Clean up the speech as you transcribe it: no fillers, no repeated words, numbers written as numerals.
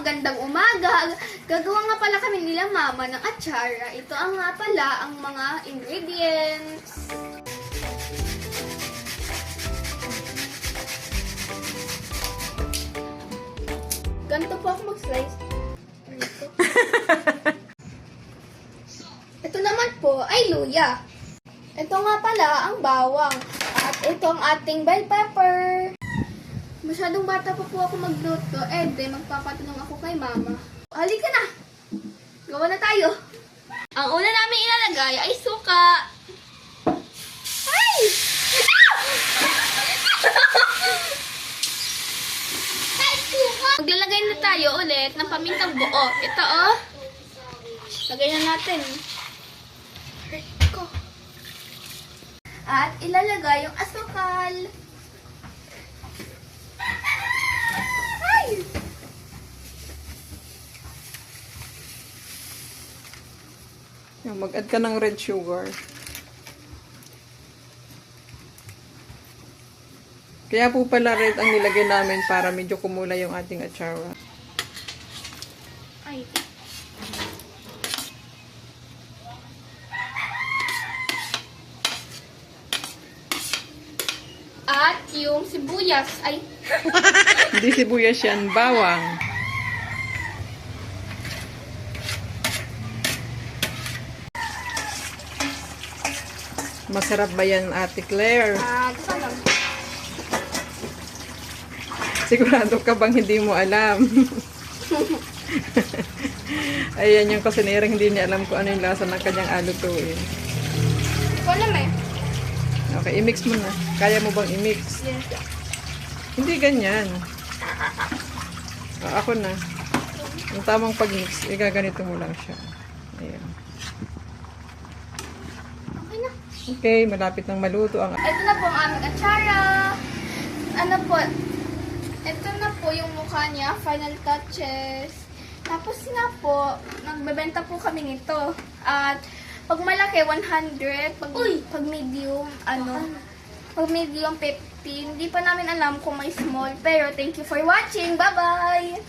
magandang umaga. Gagawa nga pala kami nila mama ng atsara. Ito ang nga pala ang mga ingredients. Ganito po ako mag-slice. Ito naman po ay luya. Ito nga pala ang bawang. At ito ang ating bell pepper. Masyadong bata pa po ako magluto. Magpapatanong ako kay mama. Halika na! Gawa na tayo. Ang una namin ilalagay ay suka. Ay! Ay, suka! Maglalagay na tayo ulit ng pamintang buo. Ito oh. Lagay na natin. At ilalagay yung asukal. Mag-add ka ng red sugar. Kaya po pala red ang nilagay namin para medyo kumulay yung ating atsara. Ay. At yung sibuyas ay Hindi sibuyas yan, bawang. Masarap ba yan, Ate Claire? gusto lang. Sigurado ka bang hindi mo alam? Ayan yung kusinera, hindi niya alam kung ano yung lasa ng kanyang alutuin. Ito alam eh. Okay, i-mix mo na. Kaya mo bang i-mix? Yes. Hindi ganyan. Ako na. Ang tamang pag-mix, igaganito mo lang siya. Ayan. Okay na. Okay, malapit nang maluto ang... Ito na po ang aming atsara. Ano po? Ito na po yung mukha niya. Final touches. Tapos nga po, nagbebenta po kami nito. At pag malaki, 100. Pag medium, pag medium, 50. Hindi pa namin alam kung may small. Pero thank you for watching. Bye-bye!